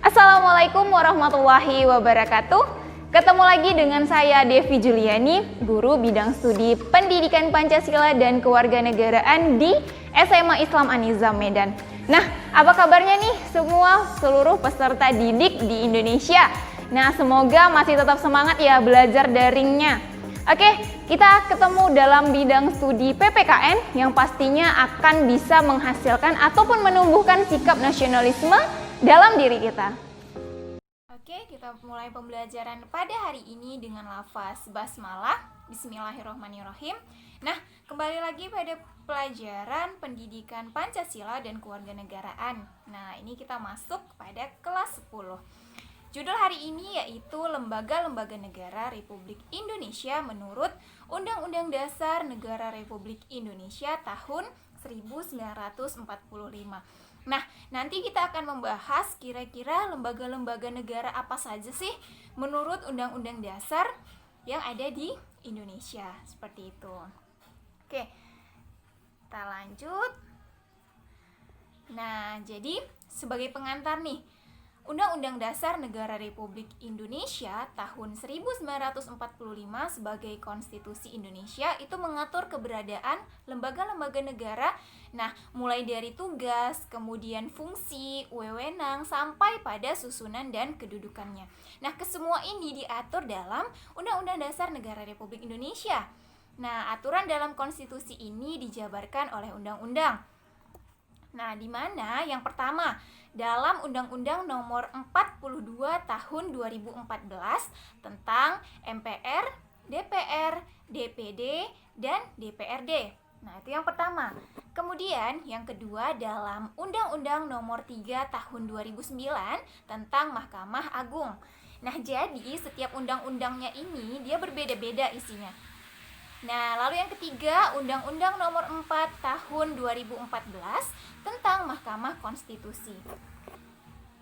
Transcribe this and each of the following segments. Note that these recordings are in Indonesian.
Assalamualaikum warahmatullahi wabarakatuh. Ketemu lagi dengan saya Devi Juliani, guru bidang studi Pendidikan Pancasila dan Kewarganegaraan di SMA Islam An-Nizam Medan. Nah, apa kabarnya nih semua seluruh peserta didik di Indonesia? Nah, semoga masih tetap semangat ya belajar daringnya. Oke, kita ketemu dalam bidang studi PPKN yang pastinya akan bisa menghasilkan ataupun menumbuhkan sikap nasionalisme dalam diri kita. Oke, kita mulai pembelajaran pada hari ini dengan lafaz basmalah. Bismillahirrahmanirrahim. Nah, kembali lagi pada pelajaran Pendidikan Pancasila dan Kewarganegaraan. Nah, ini kita masuk pada kelas 10. Judul hari ini yaitu Lembaga-Lembaga Negara Republik Indonesia menurut Undang-Undang Dasar Negara Republik Indonesia tahun 1945. Nah, nanti kita akan membahas kira-kira lembaga-lembaga negara apa saja sih menurut Undang-Undang Dasar yang ada di Indonesia. Seperti itu. Oke, kita lanjut. Nah, jadi sebagai pengantar nih, Undang-Undang Dasar Negara Republik Indonesia tahun 1945 sebagai konstitusi Indonesia itu mengatur keberadaan lembaga-lembaga negara. Nah, mulai dari tugas, kemudian fungsi, wewenang, sampai pada susunan dan kedudukannya. Nah, kesemua ini diatur dalam Undang-Undang Dasar Negara Republik Indonesia. Nah, aturan dalam konstitusi ini dijabarkan oleh undang-undang. Nah, di mana yang pertama, dalam Undang-Undang Nomor 42 Tahun 2014 tentang MPR, DPR, DPD, dan DPRD. Nah, itu yang pertama. Kemudian yang kedua dalam Undang-Undang Nomor 3 Tahun 2009 tentang Mahkamah Agung. Nah, jadi setiap undang-undangnya ini dia berbeda-beda isinya. Nah, lalu yang ketiga, Undang-Undang Nomor 4 Tahun 2014 tentang Mahkamah Konstitusi.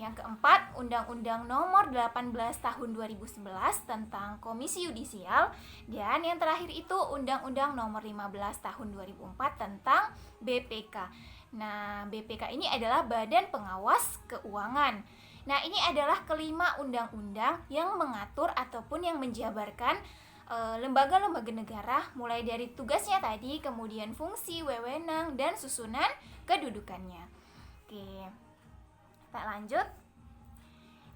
Yang keempat, Undang-Undang Nomor 18 Tahun 2011 tentang Komisi Yudisial. Dan yang terakhir itu Undang-Undang Nomor 15 Tahun 2004 tentang BPK. Nah, BPK ini adalah Badan Pengawas Keuangan. Nah, ini adalah kelima undang-undang yang mengatur ataupun yang menjabarkan lembaga-lembaga negara, mulai dari tugasnya tadi, kemudian fungsi, wewenang, dan susunan kedudukannya. Oke, kita lanjut.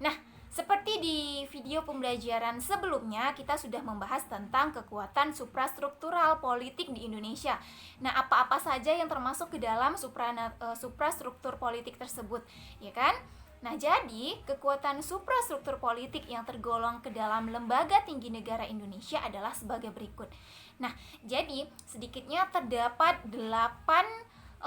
Nah, seperti di video pembelajaran sebelumnya, kita sudah membahas tentang kekuatan suprastruktural politik di Indonesia. Nah, apa-apa saja yang termasuk ke dalam suprastruktur politik tersebut, ya kan? Nah, jadi kekuatan suprastruktur politik yang tergolong ke dalam Lembaga Tinggi Negara Indonesia adalah sebagai berikut. Nah, jadi sedikitnya terdapat 8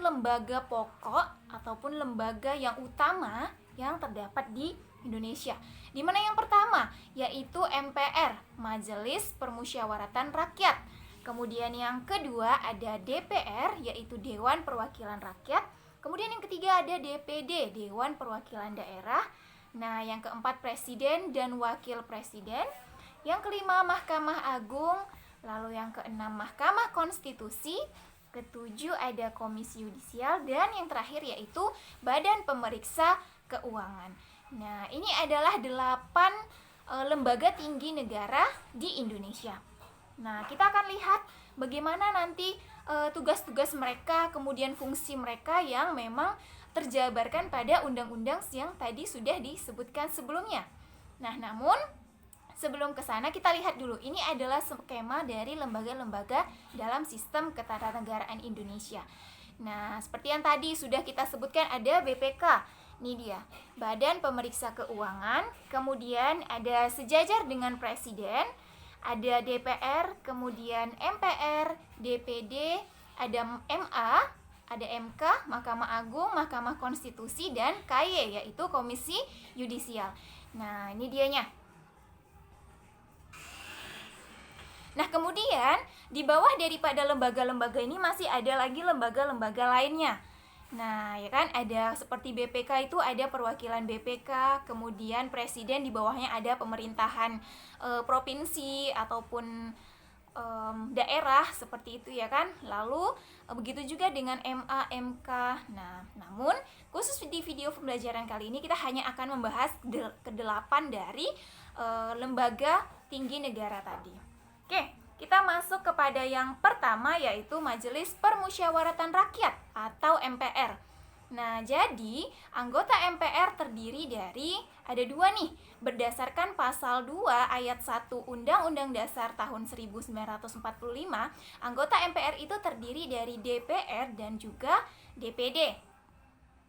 lembaga pokok ataupun lembaga yang utama yang terdapat di Indonesia. Di mana yang pertama yaitu MPR, Majelis Permusyawaratan Rakyat. Kemudian yang kedua ada DPR yaitu Dewan Perwakilan Rakyat. Kemudian yang ketiga ada DPD, Dewan Perwakilan Daerah. Nah, yang keempat Presiden dan Wakil Presiden. Yang kelima Mahkamah Agung. Lalu yang keenam Mahkamah Konstitusi. Ketujuh ada Komisi Yudisial. Dan yang terakhir yaitu Badan Pemeriksa Keuangan. Nah, ini adalah 8 lembaga tinggi negara di Indonesia. Nah, kita akan lihat bagaimana nanti tugas-tugas mereka, kemudian fungsi mereka yang memang terjabarkan pada undang-undang yang tadi sudah disebutkan sebelumnya. Nah, namun sebelum ke sana kita lihat dulu, ini adalah skema dari lembaga-lembaga dalam sistem ketatanegaraan Indonesia. Nah, seperti yang tadi sudah kita sebutkan ada BPK. Ini dia, Badan Pemeriksa Keuangan, kemudian ada sejajar dengan Presiden, ada DPR, kemudian MPR, DPD, ada MA, ada MK, Mahkamah Agung, Mahkamah Konstitusi, dan KY, yaitu Komisi Yudisial. Nah, ini dianya. Nah, kemudian di bawah daripada lembaga-lembaga ini masih ada lagi lembaga-lembaga lainnya. Nah, ya kan, ada seperti BPK itu ada perwakilan BPK, kemudian presiden, di bawahnya ada pemerintahan provinsi ataupun daerah seperti itu ya kan. Lalu begitu juga dengan MA, MK. Nah, namun khusus di video pembelajaran kali ini kita hanya akan membahas ke-8 dari lembaga tinggi negara tadi. Oke, kita masuk kepada yang pertama, yaitu Majelis Permusyawaratan Rakyat atau MPR. Nah, jadi anggota MPR terdiri dari ada 2 nih. Berdasarkan pasal 2 ayat 1 Undang-Undang Dasar tahun 1945, anggota MPR itu terdiri dari DPR dan juga DPD.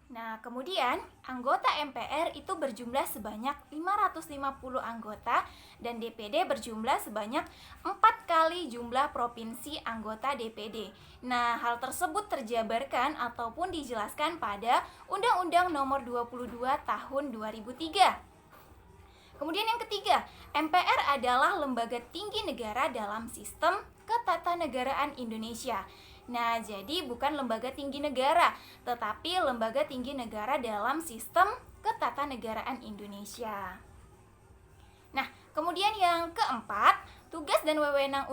Nah, kemudian anggota MPR itu berjumlah sebanyak 550 anggota dan DPD berjumlah sebanyak 4 kali jumlah provinsi anggota DPD. Nah, hal tersebut terjabarkan ataupun dijelaskan pada Undang-Undang Nomor 22 Tahun 2003. Kemudian yang ketiga, MPR adalah lembaga tinggi negara dalam sistem ketatanegaraan Indonesia. Nah, jadi bukan lembaga tinggi negara, tetapi lembaga tinggi negara dalam sistem ketatanegaraan Indonesia. Nah, kemudian yang keempat, tugas dan wewenang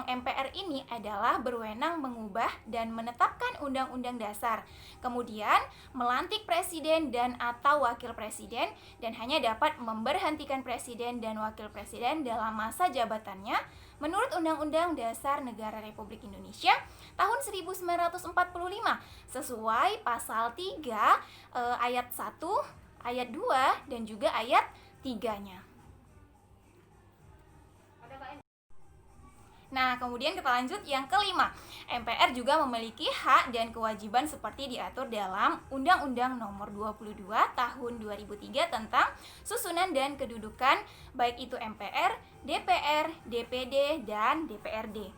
MPR ini adalah berwenang mengubah dan menetapkan undang-undang dasar. Kemudian melantik presiden dan atau wakil presiden dan hanya dapat memberhentikan presiden dan wakil presiden dalam masa jabatannya menurut Undang-Undang Dasar Negara Republik Indonesia tahun 1945 sesuai pasal 3 ayat 1, ayat 2 dan juga ayat 3-nya. Nah, kemudian kita lanjut yang kelima. MPR juga memiliki hak dan kewajiban seperti diatur dalam Undang-Undang Nomor 22 Tahun 2003 tentang susunan dan kedudukan baik itu MPR, DPR, DPD, dan DPRD.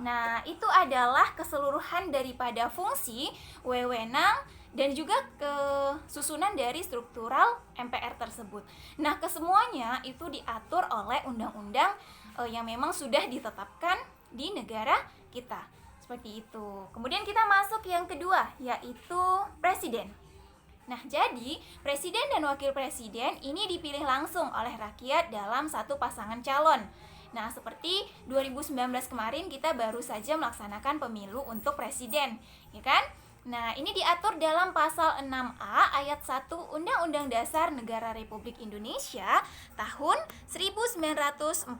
Nah, itu adalah keseluruhan daripada fungsi, wewenang, dan juga kesusunan dari struktural MPR tersebut. Nah, kesemuanya itu diatur oleh undang-undang yang memang sudah ditetapkan di negara kita. Seperti itu. Kemudian kita masuk yang kedua, yaitu presiden. Nah, jadi presiden dan wakil presiden ini dipilih langsung oleh rakyat dalam satu pasangan calon. Nah, seperti 2019 kemarin kita baru saja melaksanakan pemilu untuk presiden, ya kan? Nah, ini diatur dalam pasal 6A ayat 1 Undang-Undang Dasar Negara Republik Indonesia tahun 1945.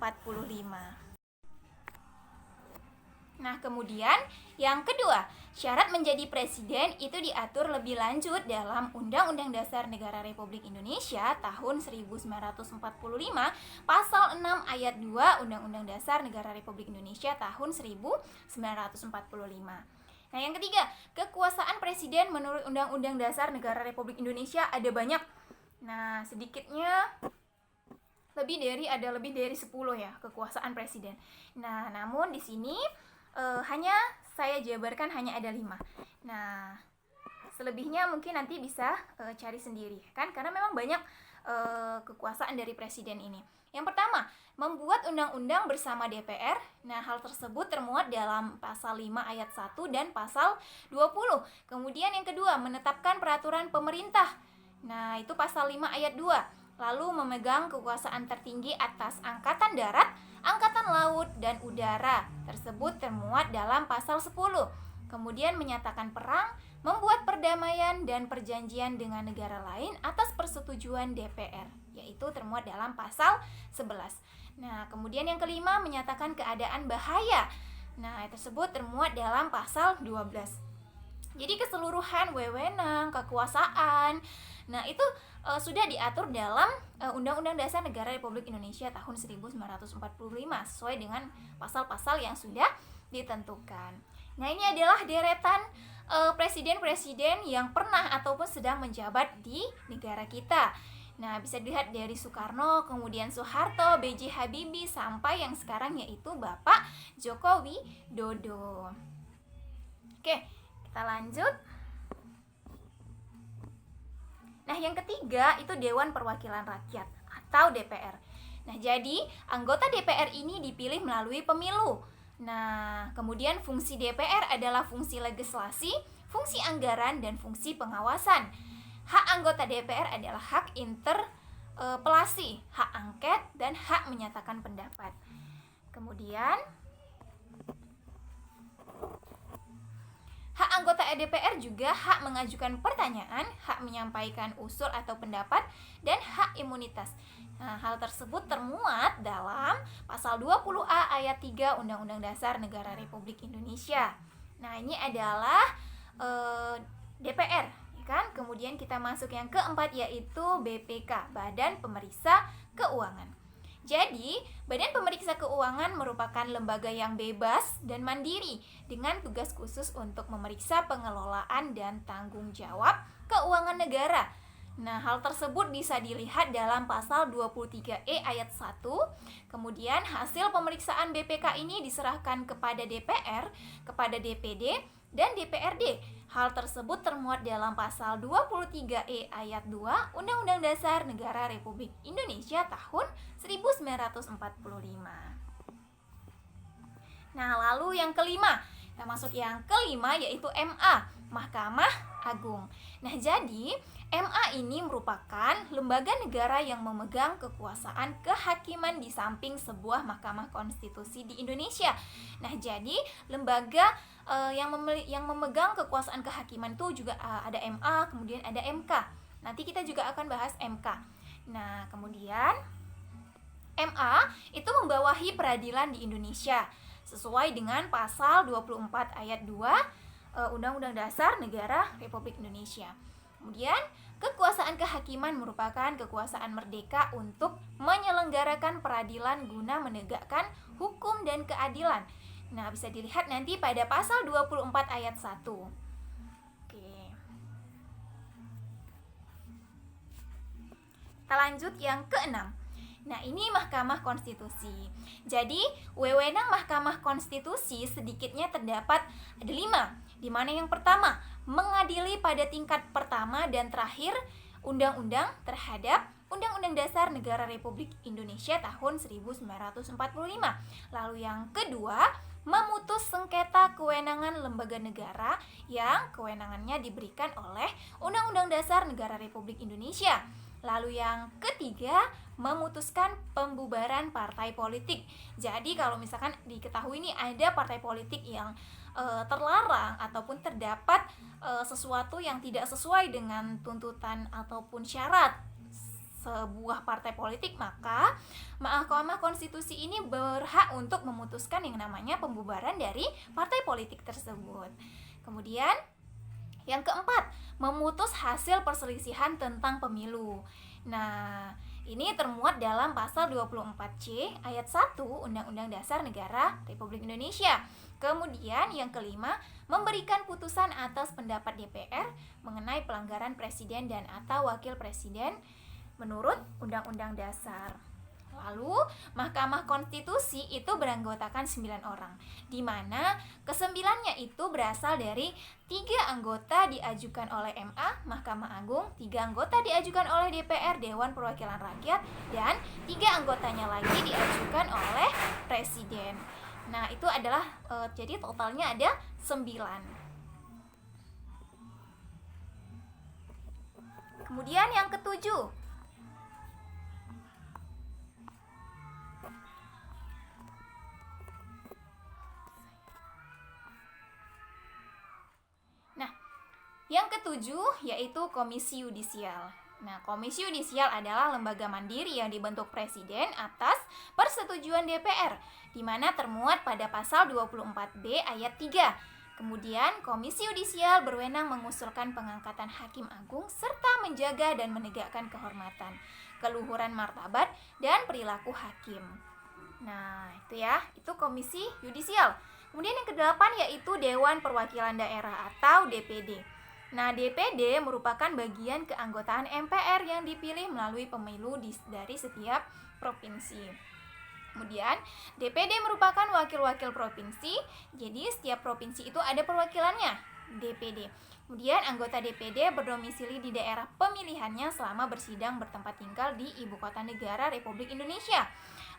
Nah, kemudian yang kedua, syarat menjadi presiden itu diatur lebih lanjut dalam Undang-Undang Dasar Negara Republik Indonesia tahun 1945 pasal 6 ayat 2 Undang-Undang Dasar Negara Republik Indonesia tahun 1945. Nah, yang ketiga, kekuasaan presiden menurut Undang-Undang Dasar Negara Republik Indonesia ada banyak. Nah, sedikitnya lebih dari 10 ya kekuasaan presiden. Nah, namun di sini hanya saya jabarkan hanya ada 5. Nah, selebihnya mungkin nanti bisa cari sendiri kan, karena memang banyak kekuasaan dari presiden ini. Yang pertama, membuat undang-undang bersama DPR. Nah, hal tersebut termuat dalam pasal 5 ayat 1 dan pasal 20. Kemudian yang kedua, menetapkan peraturan pemerintah. Nah, itu pasal 5 ayat 2. Lalu memegang kekuasaan tertinggi atas angkatan darat, angkatan laut, dan udara. Tersebut termuat dalam pasal 10. Kemudian menyatakan perang, membuat perdamaian dan perjanjian dengan negara lain atas persetujuan DPR, yaitu termuat dalam pasal 11. Nah, kemudian yang kelima, menyatakan keadaan bahaya. Nah, tersebut termuat dalam pasal 12. Jadi keseluruhan wewenang, kekuasaan, nah itu sudah diatur dalam Undang-Undang Dasar Negara Republik Indonesia tahun 1945 sesuai dengan pasal-pasal yang sudah ditentukan. Nah, ini adalah deretan presiden-presiden yang pernah ataupun sedang menjabat di negara kita. Nah, bisa dilihat dari Soekarno, kemudian Soeharto, B.J. Habibie, sampai yang sekarang yaitu Bapak Joko Widodo. Oke, kita lanjut. Nah, yang ketiga itu Dewan Perwakilan Rakyat atau DPR. Nah, jadi anggota DPR ini dipilih melalui pemilu. Nah, kemudian fungsi DPR adalah fungsi legislasi, fungsi anggaran, dan fungsi pengawasan. Hak anggota DPR adalah hak interpelasi, hak angket, dan hak menyatakan pendapat. Kemudian hak anggota DPR juga hak mengajukan pertanyaan, hak menyampaikan usul atau pendapat, dan hak imunitas. Nah, hal tersebut termuat dalam pasal 20A ayat 3 Undang-Undang Dasar Negara Republik Indonesia. Nah, ini adalah DPR, ya kan? Kemudian kita masuk yang keempat, yaitu BPK, Badan Pemeriksa Keuangan. Jadi, Badan Pemeriksa Keuangan merupakan lembaga yang bebas dan mandiri dengan tugas khusus untuk memeriksa pengelolaan dan tanggung jawab keuangan negara. Nah, hal tersebut bisa dilihat dalam pasal 23E ayat 1. Kemudian, hasil pemeriksaan BPK ini diserahkan kepada DPR, kepada DPD, dan DPRD. Hal tersebut termuat dalam pasal 23E ayat 2 Undang-Undang Dasar Negara Republik Indonesia tahun 1945. Nah, lalu yang kelima, kita masuk yang kelima, yaitu MA, Mahkamah Agung. Nah, jadi MA ini merupakan lembaga negara yang memegang kekuasaan kehakiman di samping sebuah mahkamah konstitusi di Indonesia. Nah, jadi lembaga yang memegang kekuasaan kehakiman itu juga ada MA, kemudian ada MK. Nanti kita juga akan bahas MK. Nah, kemudian MA itu membawahi peradilan di Indonesia sesuai dengan pasal 24 ayat 2 Undang-Undang Dasar Negara Republik Indonesia. Kemudian, kekuasaan kehakiman merupakan kekuasaan merdeka untuk menyelenggarakan peradilan guna menegakkan hukum dan keadilan. Nah, bisa dilihat nanti pada pasal 24 ayat 1. Oke. Kita lanjut yang keenam. Nah, ini Mahkamah Konstitusi. Jadi, wewenang Mahkamah Konstitusi sedikitnya terdapat ada 5, di mana yang pertama, mengadili pada tingkat pertama dan terakhir undang-undang terhadap Undang-Undang Dasar Negara Republik Indonesia tahun 1945. Lalu yang kedua, memutus sengketa kewenangan lembaga negara yang kewenangannya diberikan oleh Undang-Undang Dasar Negara Republik Indonesia. Lalu yang ketiga, memutuskan pembubaran partai politik. Jadi kalau misalkan diketahui ini ada partai politik yang terlarang ataupun terdapat sesuatu yang tidak sesuai dengan tuntutan ataupun syarat sebuah partai politik, maka Mahkamah Konstitusi ini berhak untuk memutuskan yang namanya pembubaran dari partai politik tersebut. Kemudian yang keempat, memutus hasil perselisihan tentang pemilu. Nah, ini termuat dalam pasal 24C ayat 1 Undang-Undang Dasar Negara Republik Indonesia. Kemudian yang kelima, memberikan putusan atas pendapat DPR mengenai pelanggaran presiden dan atau wakil presiden menurut Undang-Undang Dasar. Lalu, Mahkamah Konstitusi itu beranggotakan 9 orang, di mana ke-9-nya itu berasal dari 3 anggota diajukan oleh MA, Mahkamah Agung, 3 anggota diajukan oleh DPR, Dewan Perwakilan Rakyat, dan 3 anggotanya lagi diajukan oleh Presiden. Nah, itu adalah jadi totalnya ada 9. Kemudian yang ketujuh, yaitu Komisi Yudisial. Nah, Komisi Yudisial adalah lembaga mandiri yang dibentuk Presiden atas persetujuan DPR, di mana termuat pada pasal 24B ayat 3. Kemudian, Komisi Yudisial berwenang mengusulkan pengangkatan Hakim Agung serta menjaga dan menegakkan kehormatan, keluhuran martabat, dan perilaku hakim. Nah, itu Komisi Yudisial. Kemudian yang kedelapan yaitu Dewan Perwakilan Daerah atau DPD. Nah, DPD merupakan bagian keanggotaan MPR yang dipilih melalui pemilu dari setiap provinsi. Kemudian, DPD merupakan wakil-wakil provinsi, jadi setiap provinsi itu ada perwakilannya, DPD. Kemudian, anggota DPD berdomisili di daerah pemilihannya selama bersidang bertempat tinggal di Ibu Kota Negara Republik Indonesia.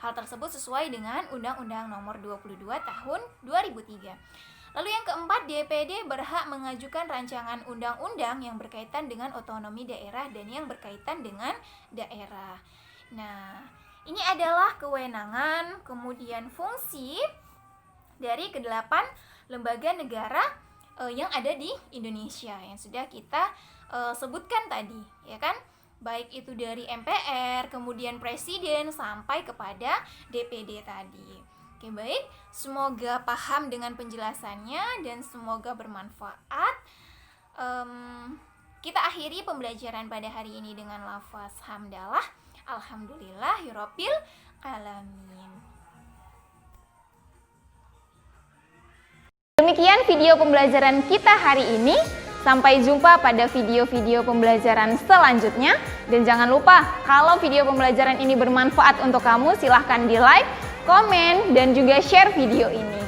Hal tersebut sesuai dengan Undang-Undang Nomor 22 Tahun 2003. Lalu yang keempat, DPD berhak mengajukan rancangan undang-undang yang berkaitan dengan otonomi daerah dan yang berkaitan dengan daerah. Nah, Ini adalah kewenangan, kemudian fungsi dari ke-8 lembaga negara yang ada di Indonesia yang sudah kita sebutkan tadi, ya kan? Baik itu dari MPR, kemudian Presiden sampai kepada DPD tadi. Oke, baik. Semoga paham dengan penjelasannya dan semoga bermanfaat. Kita akhiri pembelajaran pada hari ini dengan lafaz hamdalah. Alhamdulillahirabbil alamin. Demikian video pembelajaran kita hari ini. Sampai jumpa pada video-video pembelajaran selanjutnya. Dan jangan lupa, kalau video pembelajaran ini bermanfaat untuk kamu, silahkan di like, komen, dan juga share video ini.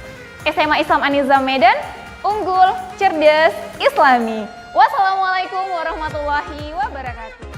SMA Islam An-Nizam Medan, unggul, cerdas, islami. Wassalamualaikum warahmatullahi wabarakatuh.